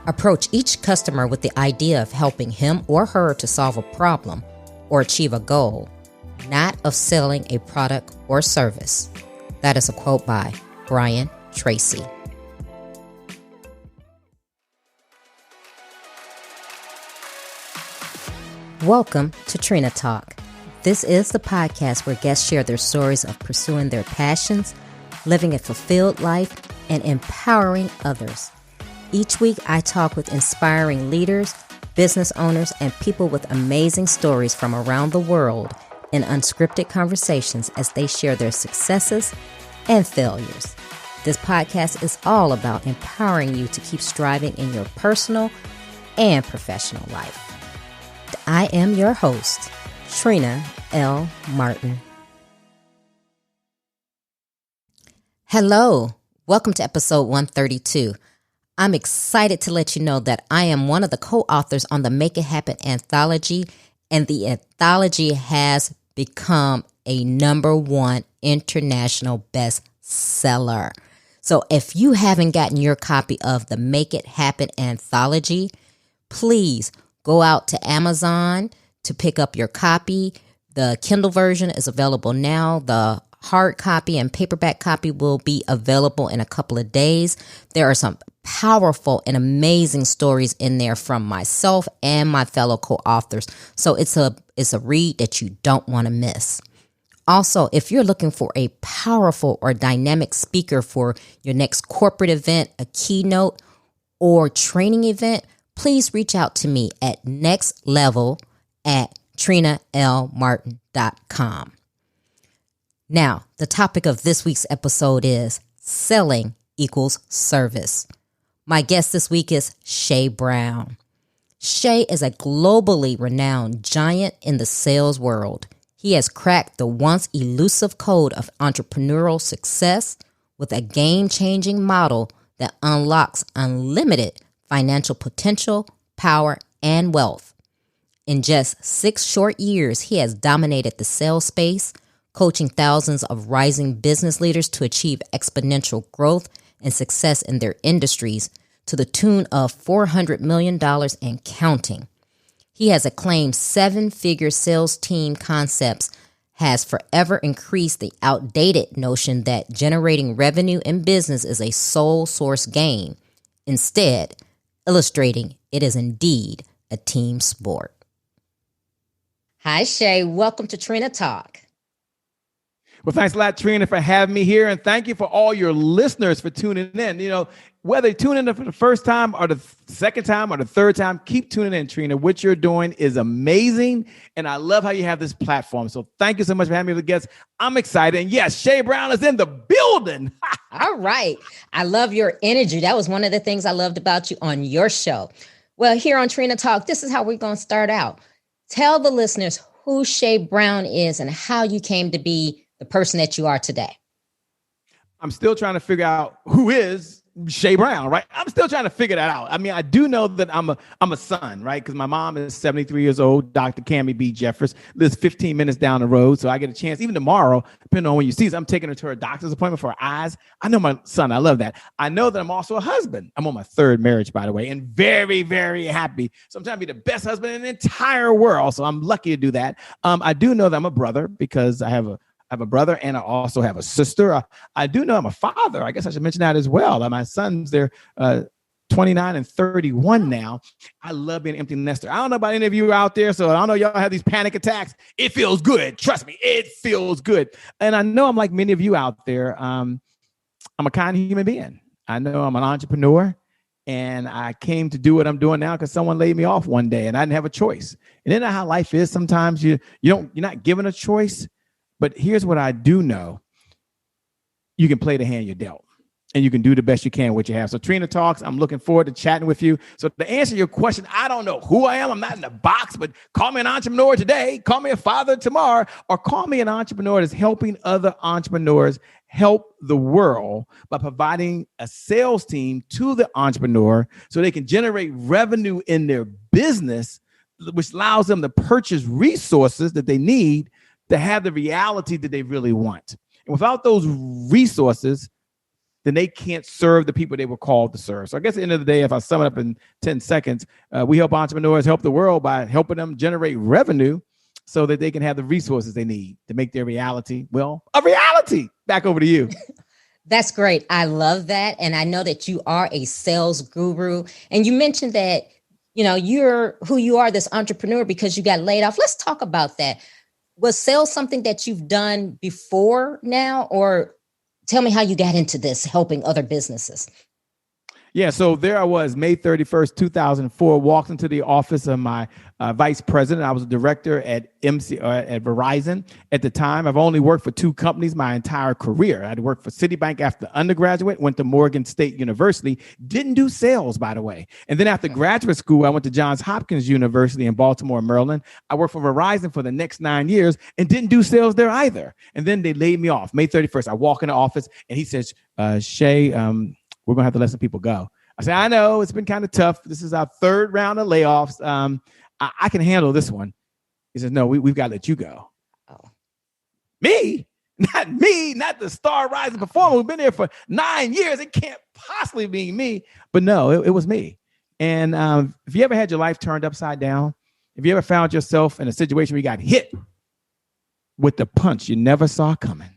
Approach each customer with the idea of helping him or her to solve a problem or achieve a goal, not of selling a product or service. That is a quote by Tracy. Welcome to Trina Talk. This is the podcast where guests share their stories of pursuing their passions, living a fulfilled life, and empowering others. Each week, I talk with inspiring leaders, business owners, and people with amazing stories from around the world in unscripted conversations as they share their successes and failures. This podcast is all about empowering you to keep striving in your personal and professional life. I am your host, Trina L. Martin. Hello, welcome to episode 132. I'm excited to let you know that I am one of the co-authors on the Make It Happen anthology, and the anthology has become a #1 international bestseller. So if you haven't gotten your copy of the Make It Happen anthology, please go out to Amazon to pick up your copy. The Kindle version is available now. The hard copy and paperback copy will be available in a couple of days. There are some powerful and amazing stories in there from myself and my fellow co-authors. So it's a read that you don't want to miss. Also, if you're looking for a powerful or dynamic speaker for your next corporate event, a keynote, or training event, please reach out to me at nextlevel@trinalmartin.com. Now, the topic of this week's episode is selling equals service. My guest this week is Shay Brown. Shay is a globally renowned giant in the sales world. He has cracked the once elusive code of entrepreneurial success with a game-changing model that unlocks unlimited financial potential, power, and wealth. In just 6 short years, he has dominated the sales space, coaching thousands of rising business leaders to achieve exponential growth and success in their industries to the tune of $400 million and counting. He has acclaimed 7-figure sales team concepts, has forever increased the outdated notion that generating revenue in business is a sole source game, instead illustrating it is indeed a team sport. Hi, Shay. Welcome to Trina Talk. Well, thanks a lot, Trina, for having me here. And thank you for all your listeners for tuning in. You know, whether you tune in for the first time or the second time or the third time, keep tuning in, Trina. What you're doing is amazing. And I love how you have this platform. So thank you so much for having me as a guest. I'm excited. And yes, Shay Brown is in the building. All right. I love your energy. That was one of the things I loved about you on your show. Well, here on Trina Talk, this is how we're going to start out. Tell the listeners who Shay Brown is and how you came to be the person that you are today. I'm still trying to figure out who is Shay Brown, right? I'm still trying to figure that out. I mean, I do know that I'm a son, right? Because my mom is 73 years old, Dr. Cammie B. Jeffers, lives 15 minutes down the road. So I get a chance, even tomorrow, depending on when you see us, I'm taking her to her doctor's appointment for her eyes. I know my son. I love that. I know that I'm also a husband. I'm on my 3rd marriage, by the way, and very, very happy. So I'm trying to be the best husband in the entire world. So I'm lucky to do that. I do know that I'm a brother because I have a brother and I also have a sister. I do know I'm a father. I guess I should mention that as well. My sons, they're 29 and 31 now. I love being an empty nester. I don't know about any of you out there, so I don't know y'all have these panic attacks. It feels good. Trust me, it feels good. And I know I'm like many of you out there. I'm a kind human being. I know I'm an entrepreneur, and I came to do what I'm doing now because someone laid me off one day and I didn't have a choice. And isn't that how life is? Sometimes you're not given a choice. But here's what I do know. You can play the hand you're dealt, and you can do the best you can with what you have. So Trina Talks, I'm looking forward to chatting with you. So to answer your question, I don't know who I am. I'm not in the box, but call me an entrepreneur today, call me a father tomorrow, or call me an entrepreneur that's helping other entrepreneurs help the world by providing a sales team to the entrepreneur so they can generate revenue in their business, which allows them to purchase resources that they need to have the reality that they really want. And without those resources, then they can't serve the people they were called to serve. So I guess at the end of the day, if I sum it up in 10 seconds, we help entrepreneurs help the world by helping them generate revenue so that they can have the resources they need to make their reality, well, a reality. Back over to you. That's great. I love that. And I know that you are a sales guru. And you mentioned that, you're who you are, this entrepreneur, because you got laid off. Let's talk about that. Was sales something that you've done before now? Or tell me how you got into this, helping other businesses. Yeah, so there I was, May 31st, 2004, walked into the office of my vice president. I was a director at at Verizon at the time. I've only worked for 2 companies my entire career. I'd worked for Citibank after undergraduate, went to Morgan State University, didn't do sales, by the way. And then after graduate school, I went to Johns Hopkins University in Baltimore, Maryland. I worked for Verizon for the next 9 years and didn't do sales there either. And then they laid me off. May 31st, I walk in the office and he says, Shay, we're going to have to let some people go. I said, I know it's been kind of tough. This is our 3rd round of layoffs. I can handle this one. He says, no, we've got to let you go. Oh. Me? Not the star rising performer who's been there for 9 years. It can't possibly be me. But no, it was me. And if you ever had your life turned upside down, if you ever found yourself in a situation where you got hit with the punch you never saw coming.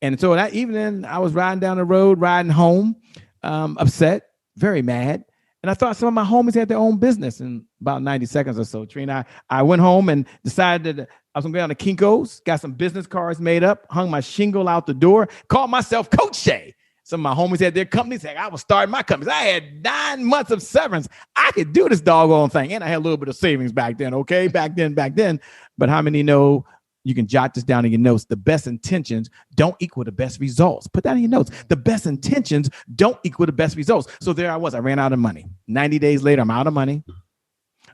And so that evening, I was riding down the road, riding home, upset, very mad. And I thought some of my homies had their own business. In about 90 seconds or so, Trina, I went home and decided that I was going to go down to Kinko's, got some business cards made up, hung my shingle out the door, called myself Coach Shay. Some of my homies had their companies. Heck, I was starting my companies. I had 9 months of severance. I could do this doggone thing. And I had a little bit of savings back then, okay? Back then. But how many know you can jot this down in your notes? The best intentions don't equal the best results. Put that in your notes. The best intentions don't equal the best results. So there I was. I ran out of money. 90 days later, I'm out of money.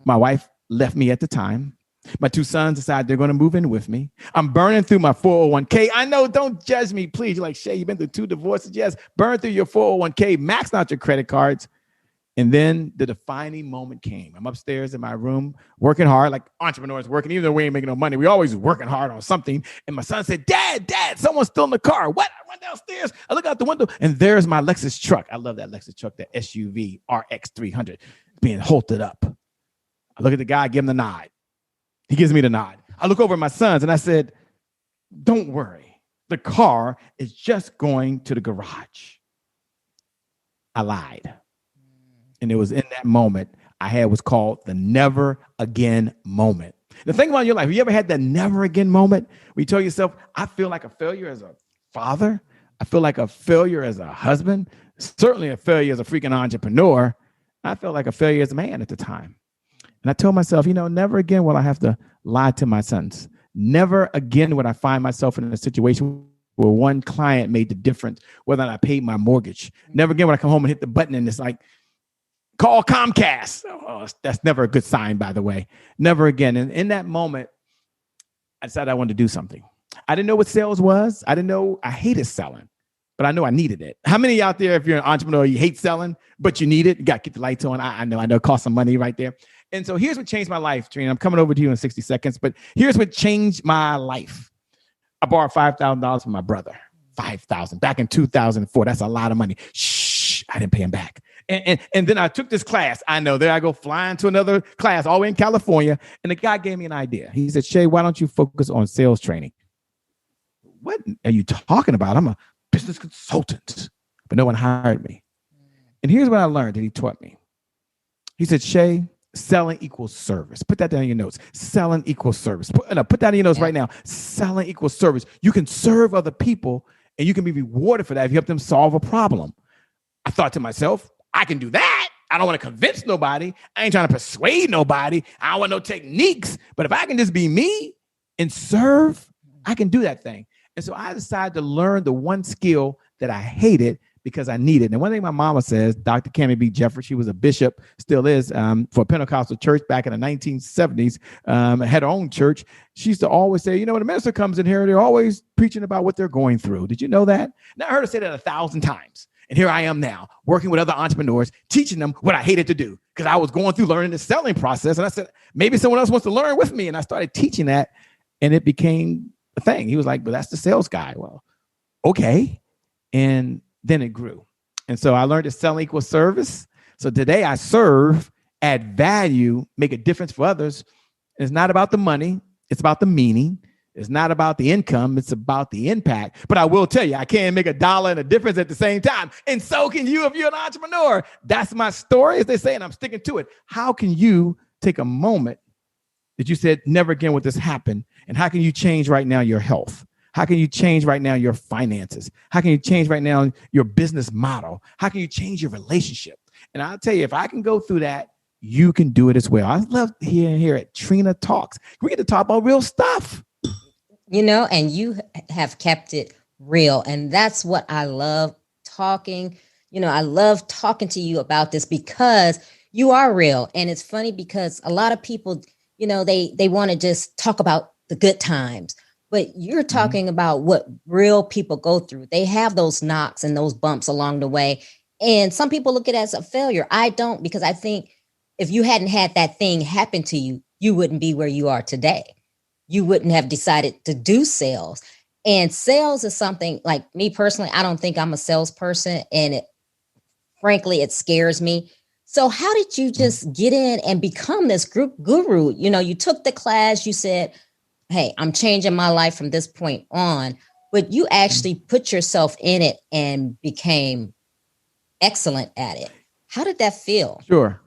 My wife left me at the time. My 2 sons decided they're going to move in with me. I'm burning through my 401k. I know, don't judge me, please. You're like, Shay, you've been through 2 divorces. Yes, burn through your 401k, max out your credit cards. And then the defining moment came. I'm upstairs in my room working hard, like entrepreneurs working, even though we ain't making no money. We always working hard on something. And my son said, Dad, someone's still in the car. What? I run downstairs. I look out the window and there's my Lexus truck. I love that Lexus truck, that SUV RX 300 being halted up. I look at the guy, give him the nod. He gives me the nod. I look over at my sons and I said, don't worry. The car is just going to the garage. I lied. And it was in that moment I had what's called the never again moment. The thing about your life, have you ever had that never again moment where you tell yourself, I feel like a failure as a father. I feel like a failure as a husband, certainly a failure as a freaking entrepreneur. I felt like a failure as a man at the time. And I told myself, never again will I have to lie to my sons. Never again would I find myself in a situation where one client made the difference, whether or not I paid my mortgage. Never again would I come home and hit the button and it's like, call Comcast. Oh, that's never a good sign, by the way. Never again. And in that moment, I decided I wanted to do something. I didn't know what sales was. I hated selling, but I know I needed it. How many out there, if you're an entrepreneur, you hate selling, but you need it? You got to keep the lights on. I know it costs some money right there. And so here's what changed my life, Trina. I'm coming over to you in 60 seconds, but here's what changed my life. I borrowed $5,000 from my brother. $5,000 back in 2004. That's a lot of money. Shh, I didn't pay him back. And then I took this class. I know, there I go flying to another class all the way in California. And the guy gave me an idea. He said, Shay, why don't you focus on sales training? What are you talking about? I'm a business consultant, but no one hired me. And here's what I learned that he taught me. He said, Shay, selling equals service. Put that down in your notes. Selling equals service. Put that in your notes right now. Selling equals service. You can serve other people and you can be rewarded for that if you help them solve a problem. I thought to myself, I can do that. I don't want to convince nobody. I ain't trying to persuade nobody. I don't want no techniques. But if I can just be me and serve, I can do that thing. And so I decided to learn the one skill that I hated because I needed. And one thing my mama says, Dr. Cammie B. Jeffers, she was a bishop, still is, for a Pentecostal church back in the 1970s, had her own church. She used to always say, when a minister comes in here, they're always preaching about what they're going through. Did you know that? Now I heard her say that 1,000 times. And here I am now working with other entrepreneurs, teaching them what I hated to do because I was going through learning the selling process. And I said, maybe someone else wants to learn with me. And I started teaching that and it became a thing. He was like, but that's the sales guy. Well, okay. And then it grew. And so I learned that selling equals service. So today I serve, add value, make a difference for others. It's not about the money. It's about the meaning. It's not about the income. It's about the impact. But I will tell you, I can't make $1 and a difference at the same time. And so can you if you're an entrepreneur. That's my story, as they say, and I'm sticking to it. How can you take a moment that you said, never again would this happen? And how can you change right now your health? How can you change right now your finances? How can you change right now your business model? How can you change your relationship? And I'll tell you, if I can go through that, you can do it as well. I love here at Trina Talks. We get to talk about real stuff. And you have kept it real. And that's what I love talking. I love talking to you about this because you are real. And it's funny because a lot of people, they want to just talk about the good times. But you're talking about what real people go through. They have those knocks and those bumps along the way. And some people look at it as a failure. I don't, because I think if you hadn't had that thing happen to you, you wouldn't be where you are today. You wouldn't have decided to do sales. And sales is something, like me personally, I don't think I'm a salesperson. And frankly, it scares me. So how did you just get in and become this group guru? You took the class, you said, hey, I'm changing my life from this point on, but you actually put yourself in it and became excellent at it. How did that feel? Sure.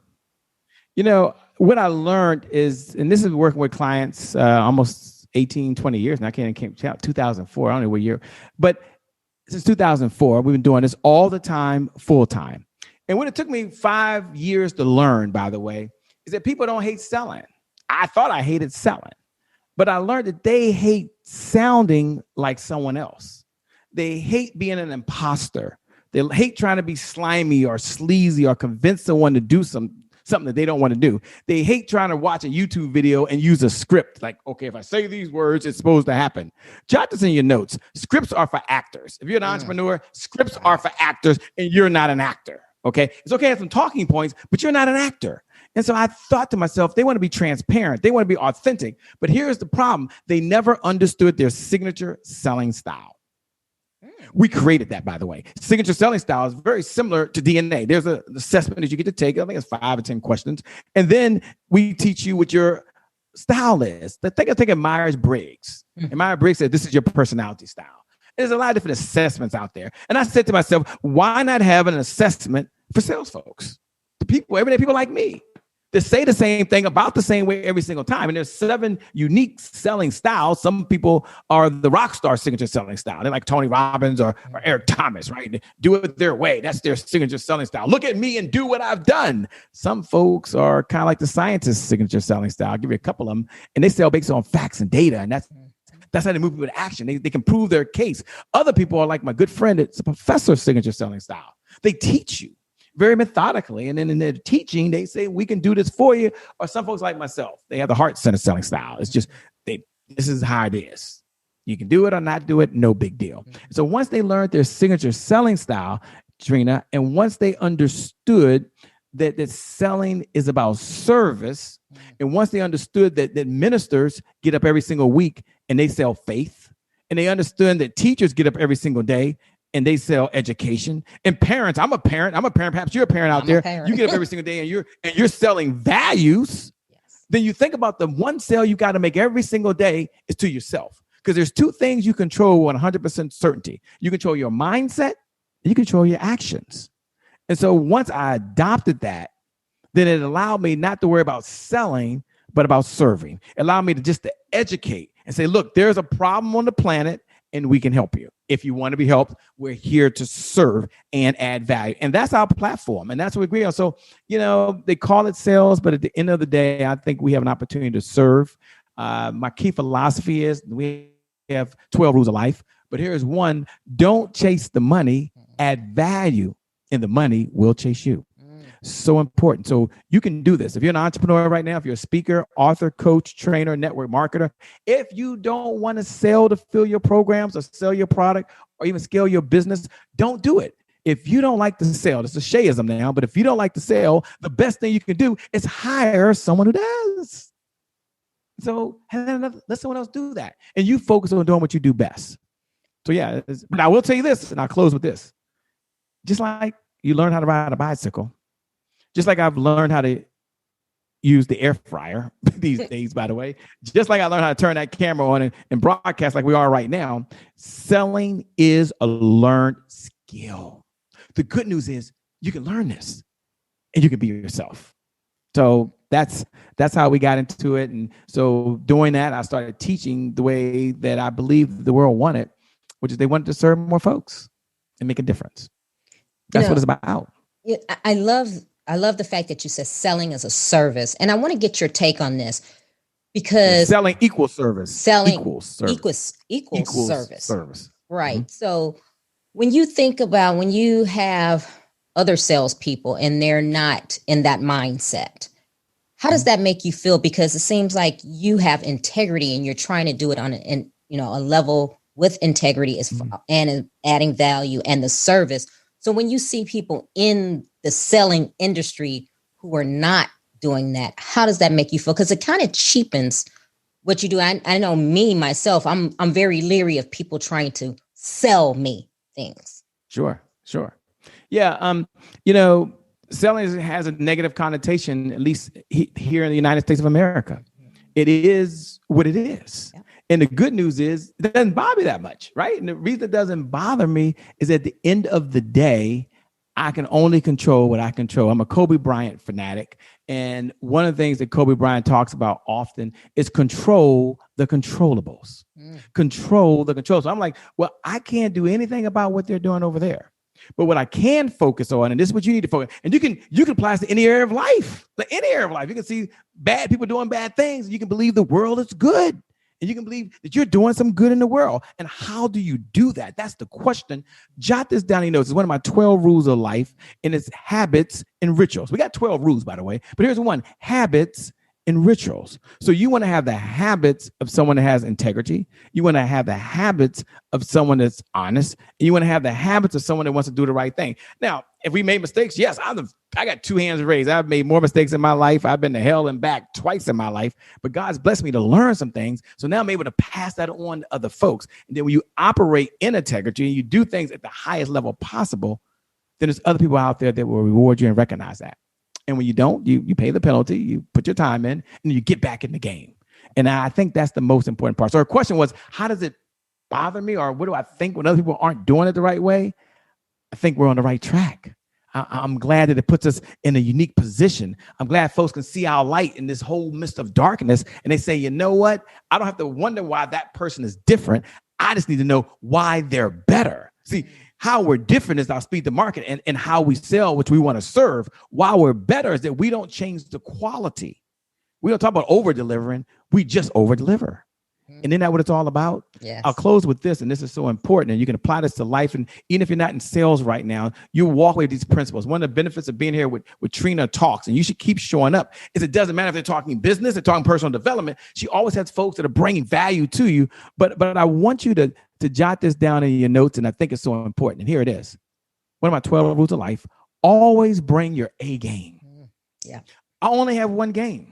What I learned is, and this is working with clients almost 18, 20 years, and I can't count 2004, I don't know what year, but since 2004, we've been doing this all the time, full time. And what it took me 5 years to learn, by the way, is that people don't hate selling. I thought I hated selling. But I learned that they hate sounding like someone else. They hate being an imposter. They hate trying to be slimy or sleazy or convince someone to do something that they don't want to do. They hate trying to watch a YouTube video and use a script. Like, okay, if I say these words, it's supposed to happen. Jot this in your notes. Scripts are for actors. If you're an entrepreneur, scripts are for actors, and you're not an actor. Okay? It's okay to have some talking points, but you're not an actor. And so I thought to myself, they want to be transparent. They want to be authentic. But here's the problem. They never understood their signature selling style. We created that, by the way. Signature selling style is very similar to DNA. There's an assessment that you get to take. I think it's 5 or 10 questions. And then we teach you what your style is. Think of Myers-Briggs. And Myers-Briggs said, this is your personality style. There's a lot of different assessments out there. And I said to myself, why not have an assessment for sales folks? The people, everyday people like me, that say the same thing about the same way every single time. And there's 7 unique selling styles. Some people are the rock star signature selling style. They're like Tony Robbins or Eric Thomas, right? They do it their way. That's their signature selling style. Look at me and do what I've done. Some folks are kind of like the scientist signature selling style. I'll give you a couple of them. And they sell based on facts and data. And that's how they move people to action. They can prove their case. Other people are like my good friend. It's a professor signature selling style. They teach you very methodically. And then in their teaching, they say, we can do this for you. Or some folks like myself, they have the heart center selling style. It's just, this is how it is. You can do it or not do it, no big deal. So once they learned their signature selling style, Trina, and once they understood that selling is about service, and once they understood that ministers get up every single week and they sell faith, and they understood that teachers get up every single day and they sell education, and parents, I'm a parent, perhaps you're a parent out there. You get up every single day and you're selling values. Yes. Then you think about the one sale you got to make every single day is to yourself. Because there's 2 things you control with 100% certainty. You control your mindset and you control your actions. And so once I adopted that, then it allowed me not to worry about selling, but about serving. It allowed me to educate and say, look, there's a problem on the planet and we can help you. If you want to be helped, we're here to serve and add value. And that's our platform. And that's what we agree on. So, they call it sales, but at the end of the day, I think we have an opportunity to serve. My key philosophy is we have 12 rules of life, but here's one: don't chase the money, add value, and the money will chase you. So important. So you can do this. If you're an entrepreneur right now, if you're a speaker, author, coach, trainer, network marketer, if you don't want to sell to fill your programs or sell your product or even scale your business, don't do it. If you don't like to sell, it's a Shayism now, but if you don't like to sell, the best thing you can do is hire someone who does. So let someone else do that. And you focus on doing what you do best. So yeah, but I will tell you this, and I'll close with this. just like you learn how to ride a bicycle, just like I've learned how to use the air fryer these days, by the way, just like I learned how to turn that camera on and broadcast like we are right now, selling is a learned skill. The good news is you can learn this and you can be yourself. So that's how we got into it. And so doing that, I started teaching the way that I believe the world wanted, which is they wanted to serve more folks and make a difference. That's what it's about. Yeah, I love the fact that you said selling as a service. And I want to get your take on this because selling equals service. Selling equals service. Right. Mm-hmm. So when you think about when you have other salespeople and they're not in that mindset, how does that make you feel? Because it seems like you have integrity and you're trying to do it on a level with integrity and adding value and the service. So when you see people in the selling industry who are not doing that, how does that make you feel? Because it kind of cheapens what you do. I know myself, I'm very leery of people trying to sell me things. Sure. Yeah. Selling has a negative connotation, at least here in the United States of America. It is what it is. Yeah. And the good news is it doesn't bother me that much, right? And the reason it doesn't bother me is at the end of the day, I can only control what I control. I'm a Kobe Bryant fanatic. And one of the things that Kobe Bryant talks about often is control the controllables. Control the control. So I'm like, well, I can't do anything about what they're doing over there. But what I can focus on, and this is what you need to focus, and you can apply this to any area of life, like any area of life. You can see bad people doing bad things, and you can believe the world is good. And you can believe that you're doing some good in the world. And how do you do that? That's the question. Jot this down in your notes. It's one of my 12 rules of life, and it's habits and rituals. We got 12 rules, by the way, but here's one: habits and rituals. So you want to have the habits of someone that has integrity. You want to have the habits of someone that's honest. And you want to have the habits of someone that wants to do the right thing. Now, if we made mistakes, yes, I got two hands raised. I've made more mistakes in my life. I've been to hell and back twice in my life, but God's blessed me to learn some things. So now I'm able to pass that on to other folks. And then when you operate in integrity and you do things at the highest level possible, then there's other people out there that will reward you and recognize that. And when you don't, you pay the penalty, you put your time in, and you get back in the game. And I think that's the most important part. So our question was, how does it bother me, or what do I think when other people aren't doing it the right way? I think we're on the right track. I'm glad that it puts us in a unique position. I'm glad folks can see our light in this whole mist of darkness. And they say, you know what? I don't have to wonder why that person is different. I just need to know why they're better. See, how we're different is our speed to market and how we sell, which we want to serve. Why we're better is that we don't change the quality. We don't talk about over delivering. We just over deliver. And isn't that what it's all about? Yes. I'll close with this, and this is so important. And you can apply this to life. And even if you're not in sales right now, you walk away with these principles. One of the benefits of being here with Trina Talks, and you should keep showing up, is it doesn't matter if they're talking business, they're talking personal development. She always has folks that are bringing value to you. But I want you to jot this down in your notes, and I think it's so important. And here it is. One of my 12 rules of life: always bring your A game. Yeah. I only have one game.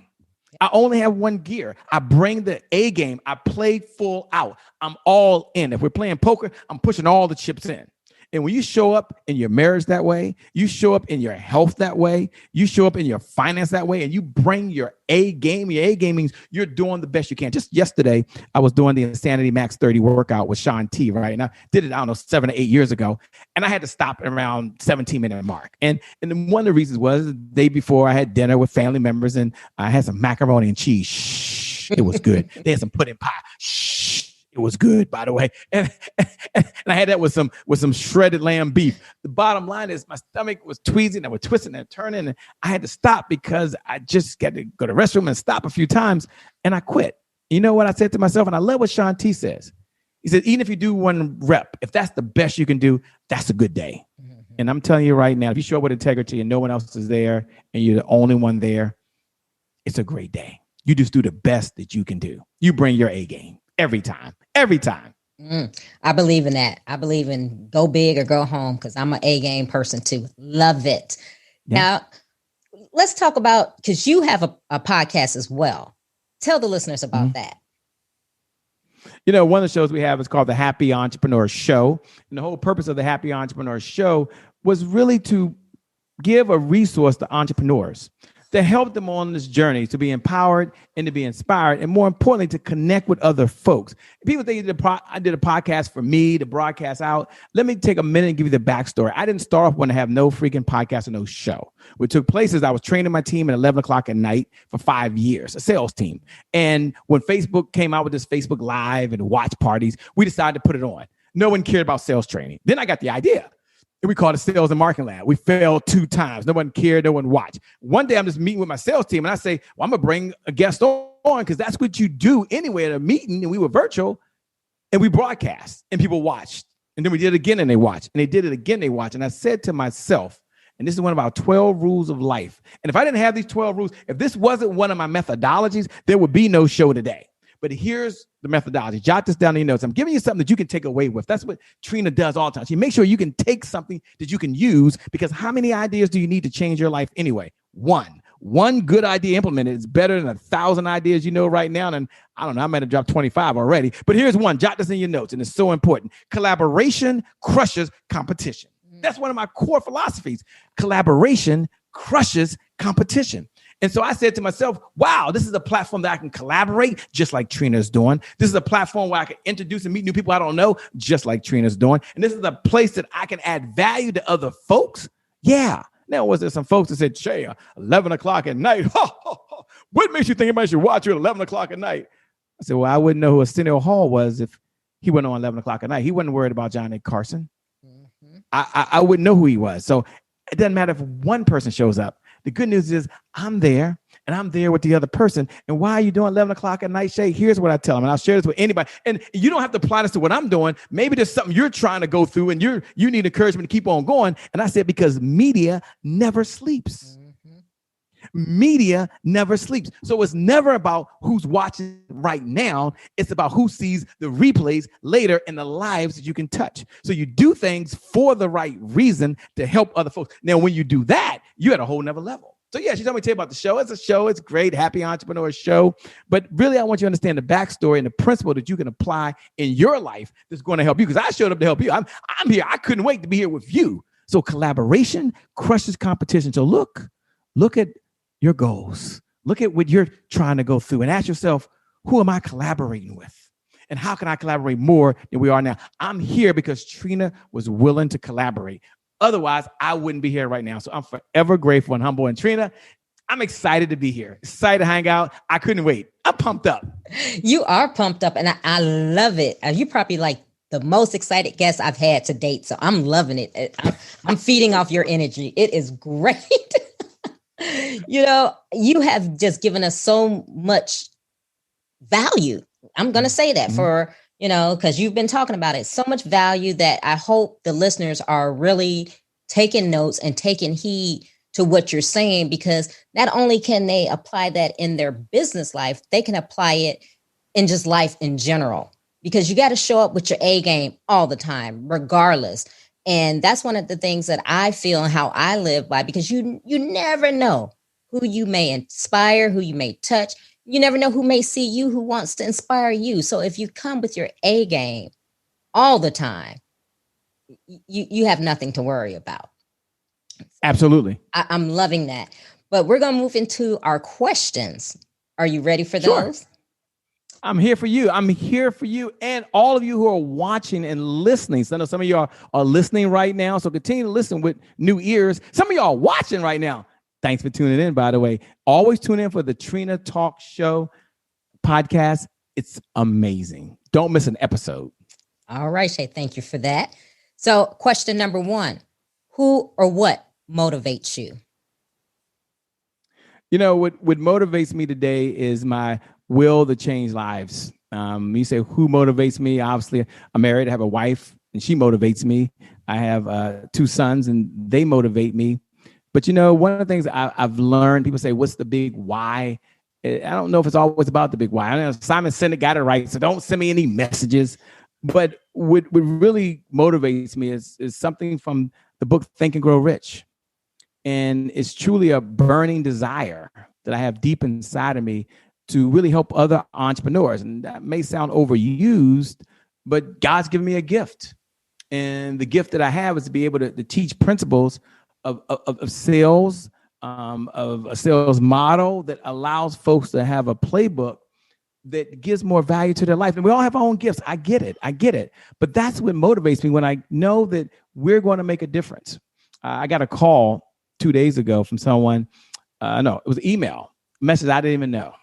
I only have one gear. I bring the A game. I play full out. I'm all in. If we're playing poker, I'm pushing all the chips in. And when you show up in your marriage that way, you show up in your health that way, you show up in your finance that way, and you bring your A game. Your A game means you're doing the best you can. Just yesterday, I was doing the Insanity Max 30 workout with Sean T, right? And I did it, 7 or 8 years ago. And I had to stop around 17-minute mark. And one of the reasons was the day before I had dinner with family members, and I had some macaroni and cheese. Shh, it was good. They had some pudding pie. Shh. It was good, by the way. And I had that with some shredded lamb beef. The bottom line is my stomach was tweezing. I was twisting and turning. And I had to stop because I just got to go to the restroom and stop a few times. And I quit. You know what I said to myself? And I love what Sean T says. He said, even if you do one rep, if that's the best you can do, that's a good day. Mm-hmm. And I'm telling you right now, if you show up with integrity and no one else is there and you're the only one there, it's a great day. You just do the best that you can do. You bring your A game. Every time. I believe in that. I believe in go big or go home because I'm an A game person too. Love it. Yeah. Now, let's talk about, because you have a podcast as well. Tell the listeners about that. One of the shows we have is called the Happy Entrepreneur Show. And the whole purpose of the Happy Entrepreneur Show was really to give a resource to entrepreneurs to help them on this journey to be empowered and to be inspired, and more importantly, to connect with other folks. People think I did a podcast for me to broadcast out. Let me take a minute and give you the backstory. I didn't start off when I have no freaking podcast or no show. What took place is I was training my team at 11 o'clock at night for 5 years, a sales team. And when Facebook came out with this Facebook Live and watch parties, we decided to put it on. No one cared about sales training. Then I got the idea. And we called it Sales and Marketing Lab. We failed 2 times. No one cared. No one watched. One day I'm just meeting with my sales team and I say, well, I'm going to bring a guest on because that's what you do anyway at a meeting. And we were virtual and we broadcast and people watched. And then we did it again and they watched. And they did it again, they watched. And I said to myself, and this is one of our 12 rules of life. And if I didn't have these 12 rules, if this wasn't one of my methodologies, there would be no show today. But here's the methodology. Jot this down in your notes. I'm giving you something that you can take away with. That's what Trina does all the time. She makes sure you can take something that you can use, because how many ideas do you need to change your life anyway? One good idea implemented is better than 1,000 ideas you know right now. And I don't know, I might have dropped 25 already. But here's one. Jot this in your notes, and it's so important. Collaboration crushes competition. That's one of my core philosophies. Collaboration crushes competition. And so I said to myself, wow, this is a platform that I can collaborate just like Trina's doing. This is a platform where I can introduce and meet new people I don't know just like Trina's doing. And this is a place that I can add value to other folks. Yeah. Now, was there some folks that said, Shay, 11 o'clock at night? What makes you think anybody should watch you at 11 o'clock at night? I said, well, I wouldn't know who Arsenio Hall was if he went on 11 o'clock at night. He wasn't worried about John A. Carson. Mm-hmm. I wouldn't know who he was. So it doesn't matter if one person shows up. The good news is I'm there, and I'm there with the other person. And why are you doing 11 o'clock at night, Shay? Here's what I tell them, and I'll share this with anybody. And you don't have to apply this to what I'm doing. Maybe there's something you're trying to go through, and you need encouragement to keep on going. And I said, because media never sleeps. Media never sleeps. So it's never about who's watching right now. It's about who sees the replays later in the lives that you can touch. So you do things for the right reason to help other folks. Now, when you do that, you're at a whole nother level. So yeah, she told me to tell you about the show. It's a show. It's great. Happy Entrepreneur show. But really, I want you to understand the backstory and the principle that you can apply in your life that's going to help you, because I showed up to help you. I'm here. I couldn't wait to be here with you. So collaboration crushes competition. So look at your goals. Look at what you're trying to go through and ask yourself, who am I collaborating with? And how can I collaborate more than we are now? I'm here because Trina was willing to collaborate. Otherwise, I wouldn't be here right now. So I'm forever grateful and humble. And Trina, I'm excited to be here. Excited to hang out. I couldn't wait. I'm pumped up. You are pumped up, and I love it. You probably like the most excited guest I've had to date. So I'm loving it. I'm feeding off your energy. It is great. You have just given us so much value. I'm going to say that for, because you've been talking about it, so much value that I hope the listeners are really taking notes and taking heed to what you're saying, because not only can they apply that in their business life, they can apply it in just life in general, because you got to show up with your A game all the time, regardless. And that's one of the things that I feel and how I live by, because you never know who you may inspire, who you may touch. You never know who may see you, who wants to inspire you. So if you come with your A game all the time, you have nothing to worry about. Absolutely. I'm loving that. But we're going to move into our questions. Are you ready for those? Sure. I'm here for you. I'm here for you and all of you who are watching and listening. So I know some of you are listening right now. So continue to listen with new ears. Some of you are watching right now. Thanks for tuning in, by the way. Always tune in for the Trina Talk Show podcast. It's amazing. Don't miss an episode. All right, Shay. Thank you for that. So question number 1, who or what motivates you? What motivates me today is my will to change lives. You say, who motivates me? Obviously, I'm married. I have a wife, and she motivates me. I have 2 sons, and they motivate me. But, one of the things I've learned, people say, what's the big why? I don't know if it's always about the big why. I know Simon Sinek got it right, so don't send me any messages. But what really motivates me is something from the book Think and Grow Rich. And it's truly a burning desire that I have deep inside of me to really help other entrepreneurs. And that may sound overused, but God's given me a gift. And the gift that I have is to be able to teach principles of sales, of a sales model that allows folks to have a playbook that gives more value to their life. And we all have our own gifts. I get it. But that's what motivates me when I know that we're going to make a difference. I got a call 2 days ago from someone. No, it was an email message I didn't even know.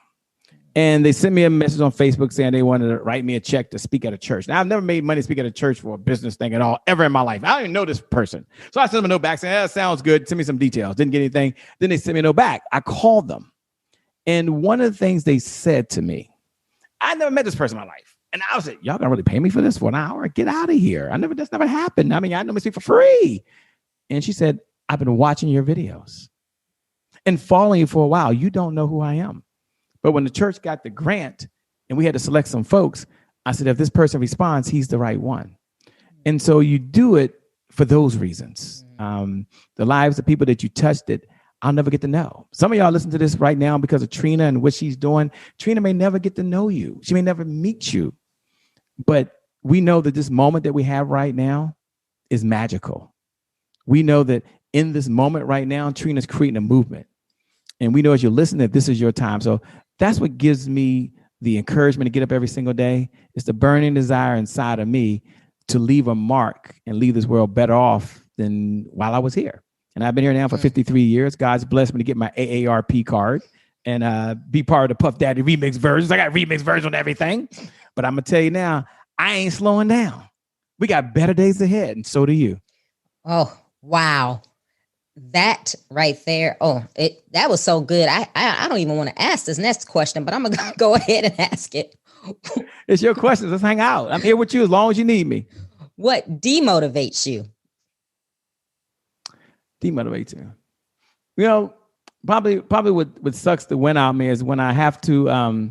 And they sent me a message on Facebook saying they wanted to write me a check to speak at a church. Now, I've never made money to speak at a church for a business thing at all, ever in my life. I don't even know this person. So I sent them a note back saying, that sounds good. Send me some details. Didn't get anything. Then they sent me a note back. I called them. And one of the things they said to me, I never met this person in my life. And I was like, y'all gonna really pay me for this for an hour? Get out of here. That's never happened. I mean, I know me speak for free. And she said, I've been watching your videos and following you for a while. You don't know who I am. But when the church got the grant and we had to select some folks, I said, if this person responds, he's the right one. And so you do it for those reasons. The lives of people that you touched that I'll never get to know. Some of y'all listen to this right now because of Trina and what she's doing. Trina may never get to know you. She may never meet you. But we know that this moment that we have right now is magical. We know that in this moment right now, Trina's creating a movement. And we know as you're listening that this is your time. So that's what gives me the encouragement to get up every single day. It's the burning desire inside of me to leave a mark and leave this world better off than while I was here. And I've been here now for 53 years. God's blessed me to get my AARP card and be part of the Puff Daddy remix versions. I got remix versions on everything. But I'm going to tell you now, I ain't slowing down. We got better days ahead, and so do you. Oh, wow. That right there. Oh, that was so good. I don't even want to ask this next question, but I'm going to go ahead and ask it. It's your questions. Let's hang out. I'm here with you as long as you need me. What demotivates you? Demotivates you. You know, probably what sucks to win out me is when I have to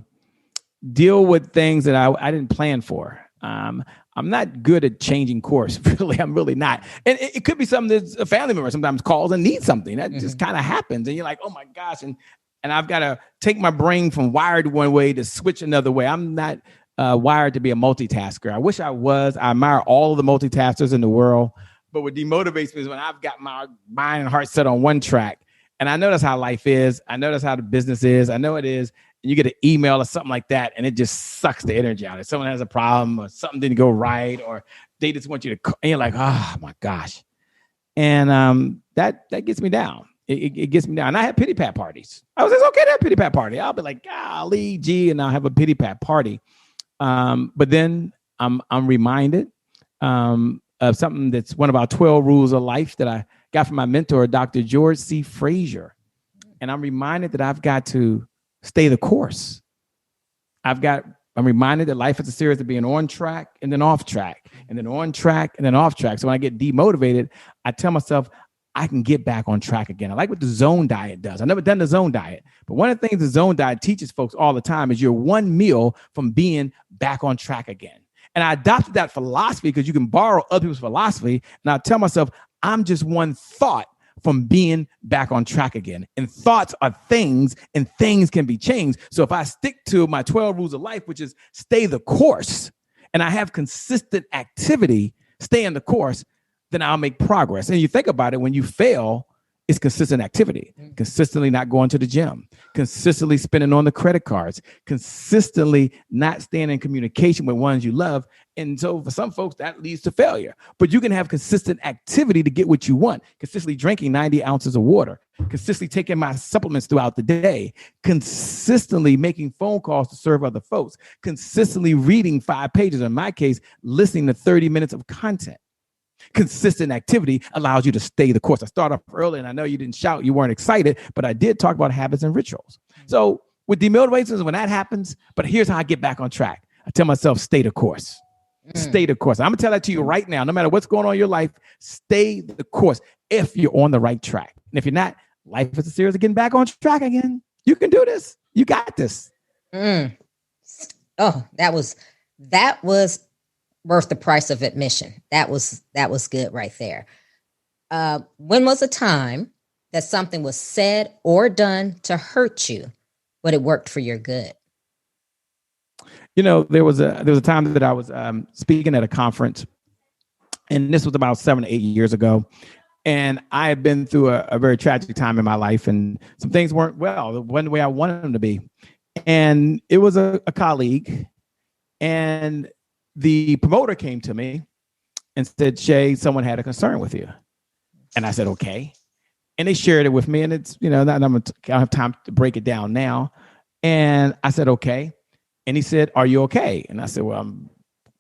deal with things that I didn't plan for. I'm not good at changing course. Really, I'm really not. And it could be something that a family member sometimes calls and needs something. That just kind of happens. And you're like, oh my gosh. And I've got to take my brain from wired one way to switch another way. I'm not wired to be a multitasker. I wish I was. I admire all of the multitaskers in the world. But what demotivates me is when I've got my mind and heart set on one track. And I know that's how life is. I know that's how the business is. I know it is. And you get an email or something like that, and it just sucks the energy out. If someone has a problem or something didn't go right, or they just want you to call, and you're like, oh my gosh. And that gets me down. It gets me down. And I have pity pat parties. I was like, it's okay to have a pity pat party. I'll be like, golly, gee, and I'll have a pity pat party. But then I'm reminded of something that's one of our 12 rules of life that I got from my mentor, Dr. George C. Frazier. And I'm reminded that I've got to stay the course. I'm reminded that life is a series of being on track and then off track and then on track and then off track. So when I get demotivated, I tell myself I can get back on track again. I like what the zone diet does. I've never done the zone diet, but one of the things the zone diet teaches folks all the time is you're one meal from being back on track again. And I adopted that philosophy because you can borrow other people's philosophy. And I tell myself, I'm just one thought from being back on track again. And thoughts are things, and things can be changed. So if I stick to my 12 rules of life, which is stay the course, and I have consistent activity, stay in the course, then I'll make progress. And you think about it, when you fail, it's consistent activity, consistently not going to the gym, consistently spending on the credit cards, consistently not staying in communication with ones you love. And so for some folks, that leads to failure. But you can have consistent activity to get what you want, consistently drinking 90 ounces of water, consistently taking my supplements throughout the day, consistently making phone calls to serve other folks, consistently reading 5 pages, or in my case, listening to 30 minutes of content. Consistent activity allows you to stay the course. I started off early, and I know you didn't shout, you weren't excited, but I did talk about habits and rituals. So with demotivations, when that happens, but here's how I get back on track. I tell myself, stay the course. Stay the course. I'm going to tell that to you right now. No matter what's going on in your life, stay the course if you're on the right track. And if you're not, life is a series of getting back on track again. You can do this. You got this. Oh, that was worth the price of admission. That was good right there. When was a time that something was said or done to hurt you, but it worked for your good? You know, there was a time that I was speaking at a conference, And this was about 7 to 8 years ago. And I had been through a very tragic time in my life, and some things weren't well, one the way I wanted them to be. And it was a colleague, and the promoter came to me and said, Shay, someone had a concern with you. And I said, okay. And they shared it with me, and it's, I don't have time to break it down now. And I said, okay. And he said, are you okay? And I said, well, I'm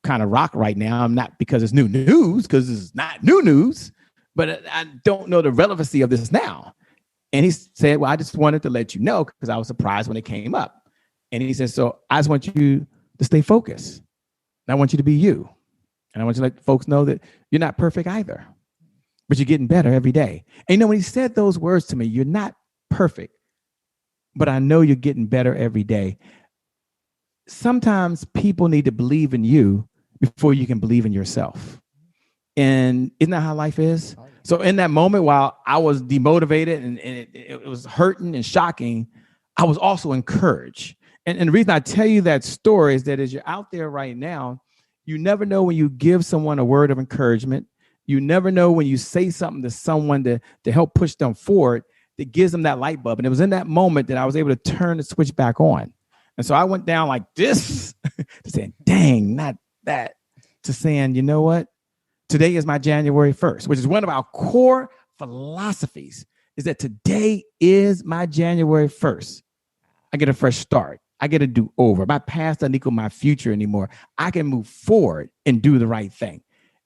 kind of rocked right now. I'm not, because it's new news, because it's not new news, but I don't know the relevancy of this now. And he said, well, I just wanted to let you know, because I was surprised when it came up. And he said, so I just want you to stay focused. And I want you to be you. And I want you to let folks know that you're not perfect either, but you're getting better every day. And when he said those words to me, you're not perfect, but I know you're getting better every day. Sometimes people need to believe in you before you can believe in yourself. And isn't that how life is? So in that moment, while I was demotivated and it was hurting and shocking, I was also encouraged. And the reason I tell you that story is that as you're out there right now, you never know when you give someone a word of encouragement. You never know when you say something to someone to help push them forward, that gives them that light bulb. And it was in that moment that I was able to turn the switch back on. And so I went down like this to saying, dang, not that, to saying, you know what? Today is my January 1st, which is one of our core philosophies, is that today is my January 1st. I get a fresh start. I get a do-over. My past doesn't equal my future anymore. I can move forward and do the right thing.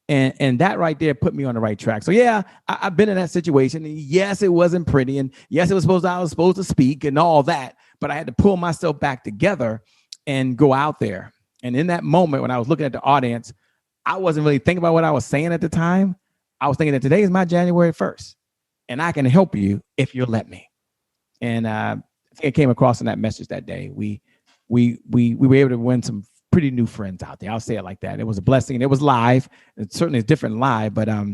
And that right there put me on the right track. So yeah, I've been in that situation. And yes, it wasn't pretty. And yes, I was supposed to speak and all that, but I had to pull myself back together and go out there. And in that moment, when I was looking at the audience, I wasn't really thinking about what I was saying at the time. I was thinking that today is my January 1st, and I can help you if you'll let me. And I think I came across in that message that day. We were able to win some pretty new friends out there. I'll say it like that. It was a blessing. It was live. It certainly is different live, but I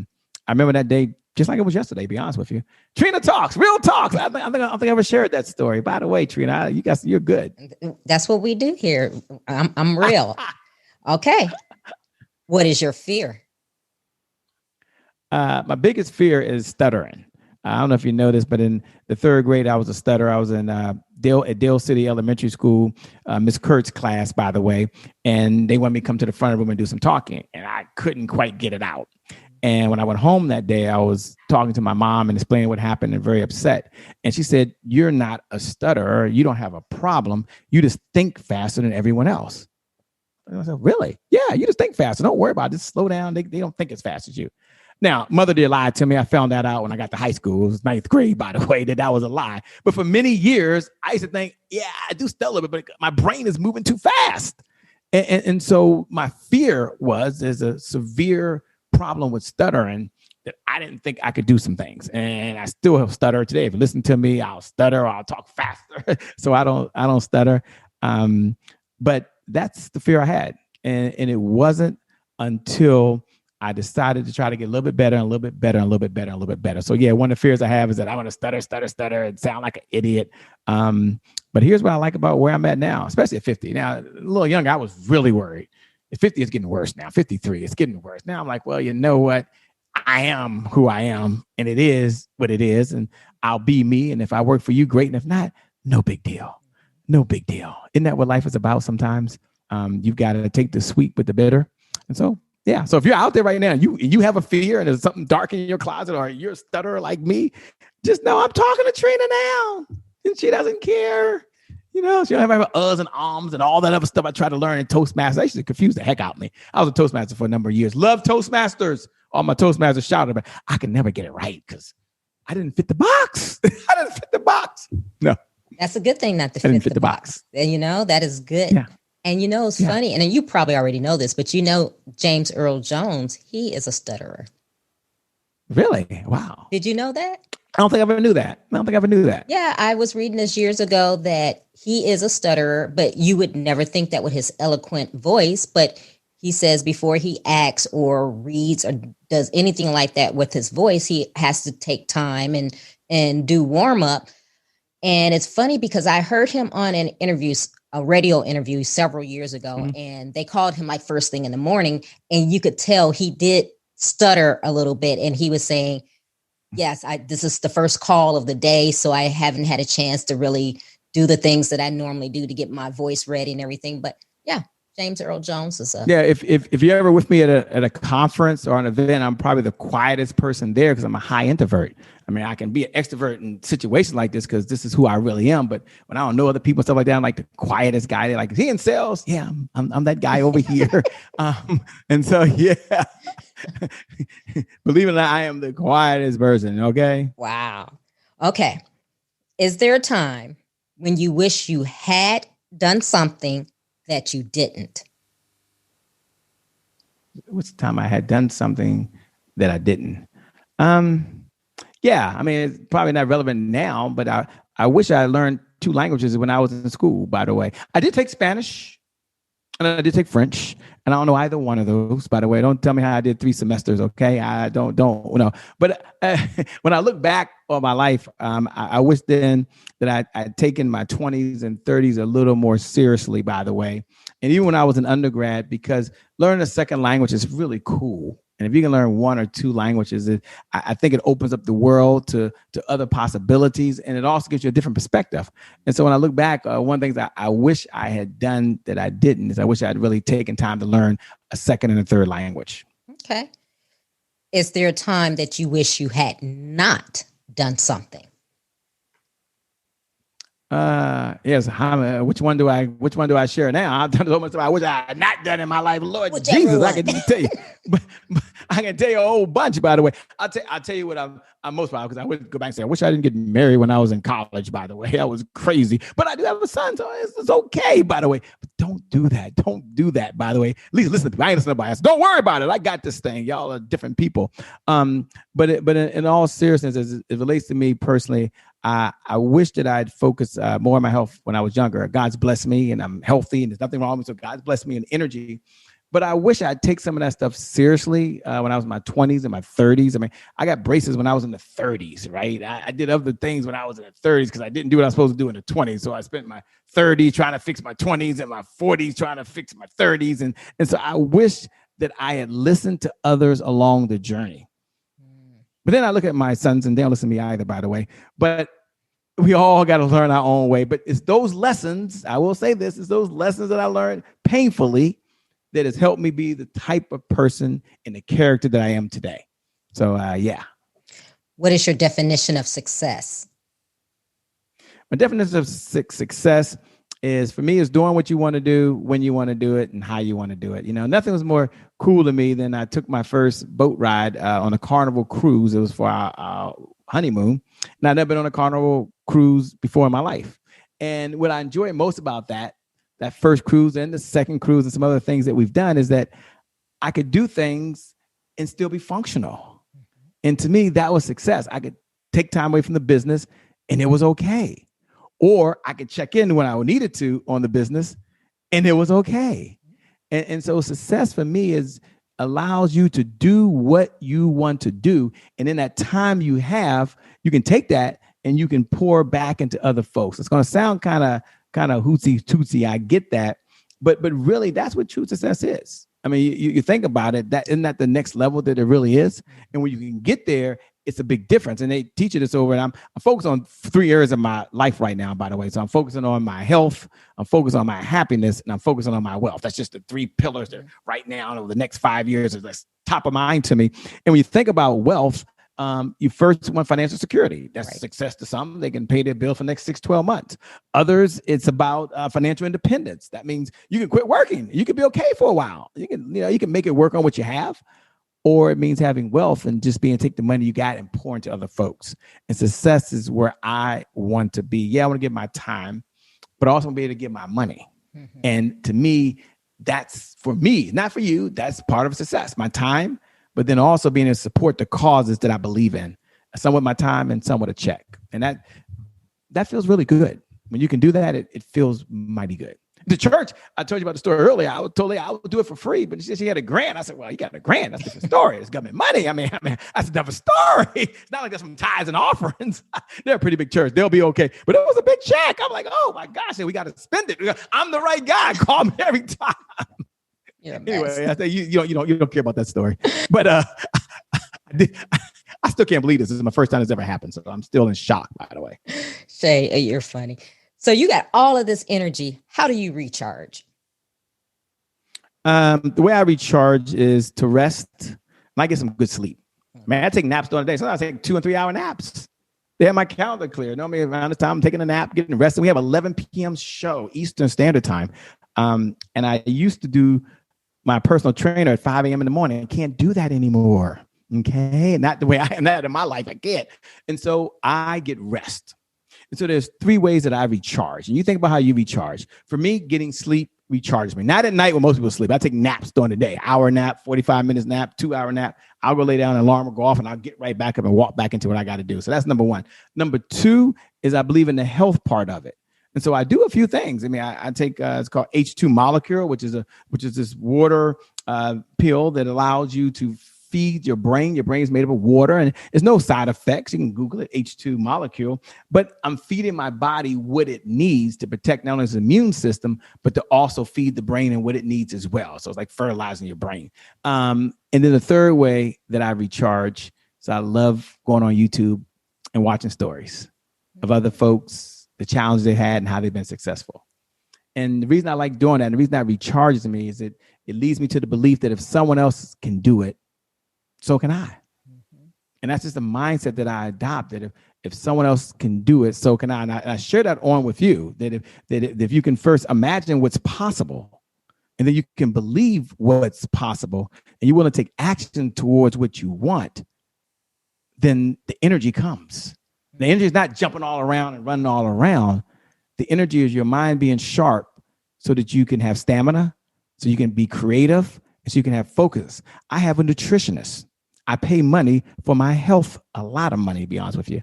remember that day just like it was yesterday, to be honest with you. Trina talks, real talks. I don't think I ever shared that story. By the way, Trina, you're good. That's what we do here. I'm real. Okay. What is your fear? My biggest fear is stuttering. I don't know if you know this, but in the third grade, I was a stutterer. I was in at Dale City Elementary School, Miss Kurt's class, by the way, and they wanted me to come to the front of the room and do some talking, and I couldn't quite get it out. And when I went home that day, I was talking to my mom and explaining what happened and very upset. And she said, you're not a stutterer. You don't have a problem. You just think faster than everyone else. And I said, really? Yeah, you just think faster. Don't worry about it. Just slow down. They don't think as fast as you. Now, mother did lie to me. I found that out when I got to high school. It was 9th grade, by the way, that was a lie. But for many years, I used to think, yeah, I do stutter a little bit, but my brain is moving too fast. And so my fear was there's a severe problem with stuttering that I didn't think I could do some things. And I still have stutter today. If you listen to me, I'll stutter or I'll talk faster. So I don't stutter. But that's the fear I had. And it wasn't until I decided to try to get a little bit better and a little bit better and a little bit better and a little bit better. So yeah, one of the fears I have is that I want to stutter and sound like an idiot. But here's what I like about where I'm at now, especially at 50. Now, a little younger, I was really worried. At 50, it's getting worse now. 53, it's getting worse. Now I'm like, well, you know what? I am who I am, and it is what it is, and I'll be me. And if I work for you, great. And if not, no big deal. No big deal. Isn't that what life is about sometimes? You've got to take the sweet with the bitter. And so, yeah. So if you're out there right now, you have a fear and there's something dark in your closet, or you're a stutterer like me, just know I'm talking to Trina now, and she doesn't care. You know, she don't have uhs and ums and all that other stuff I tried to learn in Toastmasters. That used to confuse the heck out of me. I was a Toastmaster for a number of years. Love Toastmasters. All my Toastmasters shouted, but I could never get it right because I didn't fit the box. I didn't fit the box. No. That's a good thing not to fit the box. And, you know, that is good. Yeah. And, you know, it's funny. And you probably already know this, but, you know, James Earl Jones, he is a stutterer. Really? Wow. Did you know that? I don't think I ever knew that. Yeah, I was reading this years ago that he is a stutterer, but you would never think that with his eloquent voice. But he says before he acts or reads or does anything like that with his voice, he has to take time and do warm up. And it's funny because I heard him on a radio interview several years ago, and they called him like first thing in the morning, and you could tell he did stutter a little bit. And he was saying, yes, this is the first call of the day, so I haven't had a chance to really do the things that I normally do to get my voice ready and everything. But yeah, James Earl Jones is if you're ever with me at a conference or an event, I'm probably the quietest person there because I'm a high introvert. I mean, I can be an extrovert in situations like this because this is who I really am. But when I don't know other people and stuff like that, I'm like the quietest guy. They're like, is he in sales? Yeah, I'm that guy over here. And so, yeah, believe it or not, I am the quietest person. Okay. Wow. Okay. Is there a time when you wish you had done something that you didn't? What's the time I had done something that I didn't? Yeah, I mean, it's probably not relevant now, but I wish I learned 2 languages when I was in school, by the way. I did take Spanish and I did take French, and I don't know either one of those, by the way. Don't tell me how I did 3 semesters, okay? I don't know. But when I look back on my life, I wish then that I'd taken my 20s and 30s a little more seriously, by the way. And even when I was an undergrad, because learning a second language is really cool. And if you can learn 1 or 2 languages, I think it opens up the world to other possibilities, and it also gives you a different perspective. And so when I look back, one of the things I wish I had done that I didn't is I wish I had really taken time to learn a second and a third language. Okay. Is there a time that you wish you had not done something? Yes. Which one do I share now? I've done so much stuff I wish I had not done in my life. Lord Jesus, I can tell you, but I can tell you a whole bunch. By the way, I'll tell you what I'm most proud of, because I would go back and say I wish I didn't get married when I was in college. By the way, that was crazy. But I do have a son, so it's okay. By the way, but don't do that. Don't do that. By the way, at least listen to me. I ain't listening to nobody else. Don't worry about it. I got this thing. Y'all are different people. But in all seriousness, as it relates to me personally, I wish that I'd focused more on my health when I was younger. God's blessed me and I'm healthy and there's nothing wrong with me. So God's blessed me in energy. But I wish I'd take some of that stuff seriously when I was in my 20s and my 30s. I mean, I got braces when I was in the 30s, right? I did other things when I was in the 30s because I didn't do what I was supposed to do in the 20s. So I spent my 30s trying to fix my 20s and my 40s trying to fix my 30s. And so I wish that I had listened to others along the journey. But then I look at my sons, and they don't listen to me either, by the way. But we all got to learn our own way. But it's those lessons, I will say this, it's those lessons that I learned painfully that has helped me be the type of person and the character that I am today. So, yeah. What is your definition of success? My definition of success is, for me, is doing what you want to do, when you want to do it, and how you want to do it. You know, nothing was more cool to me than I took my first boat ride on a Carnival cruise. It was for our honeymoon. And I'd never been on a Carnival cruise before in my life. And what I enjoy most about that first cruise and the second cruise and some other things that we've done is that I could do things and still be functional. And to me, that was success. I could take time away from the business and it was okay. Or I could check in when I needed to on the business and it was okay. And so success for me allows you to do what you want to do. And in that time you have, you can take that and you can pour back into other folks. It's going to sound kind of hootsy tootsie. I get that. But really, that's what true success is. I mean, you think about it, isn't that the next level that it really is? And when you can get there, it's a big difference. And they teach you this over. And I'm focused on 3 areas of my life right now, by the way. So I'm focusing on my health, I'm focused on my happiness, and I'm focusing on my wealth. That's just the 3 pillars that right now over the next 5 years is that's top of mind to me. And when you think about wealth, you first want financial security. That's right. Success to some. They can pay their bill for the next 6-12 months. Others, it's about financial independence. That means you can quit working. You can be okay for a while. You can make it work on what you have. Or it means having wealth and just take the money you got and pour into other folks. And success is where I want to be. Yeah, I want to give my time, but I also want to be able to give my money. Mm-hmm. And to me, that's for me, not for you. That's part of success, my time, but then also being able to support the causes that I believe in, some with my time and some with a check. And that feels really good. When you can do that, it feels mighty good. The church, I told you about the story earlier. I would do it for free, but she said she had a grant. I said, well, you got a grant. That's a different story. It's government money. I mean, that's a different story. It's not like that's from tithes and offerings. They're a pretty big church. They'll be okay. But it was a big check. I'm like, oh my gosh, we got to spend it. I'm the right guy. Call me every time. You're a mess. Anyway, I think you don't care about that story, but I still can't believe this. This is my first time this ever happened, so I'm still in shock. By the way, Shay, you're funny. So you got all of this energy. How do you recharge? The way I recharge is to rest and I get some good sleep. Man, I take naps during the day. Sometimes I take 2 and 3 hour naps. They have my calendar clear. Normally around the time I'm taking a nap, getting rested. We have 11 p.m. show Eastern Standard Time. And I used to do my personal trainer at 5 a.m. in the morning. I can't do that anymore. Okay. Not the way I am that in my life. I can't. And so I get rest. And so there's 3 ways that I recharge. And you think about how you recharge. For me, getting sleep recharges me. Not at night when most people sleep. I take naps during the day. Hour nap, 45 minutes nap, 2 hour nap. I'll go lay down, an alarm will go off, and I'll get right back up and walk back into what I got to do. So that's number 1. Number 2 is I believe in the health part of it. And so I do a few things. I mean, I take it's called H2 molecule, which is this water pill that allows you to feed your brain. Your brain is made up of water, and there's no side effects. You can Google it, H2 molecule. But I'm feeding my body what it needs to protect not only its immune system, but to also feed the brain and what it needs as well. So it's like fertilizing your brain. And then the third way that I recharge, so I love going on YouTube and watching stories of other folks, the challenges they had and how they've been successful. And the reason I like doing that, and the reason that recharges me is it leads me to the belief that if someone else can do it, so can I. Mm-hmm. And that's just a mindset that I adopted. If someone else can do it, so can I. And I share that on with you, that if you can first imagine what's possible, and then you can believe what's possible, and you want to take action towards what you want, then the energy comes. The energy is not jumping all around and running all around. The energy is your mind being sharp so that you can have stamina, so you can be creative, and so you can have focus. I have a nutritionist. I pay money for my health, a lot of money, to be honest with you.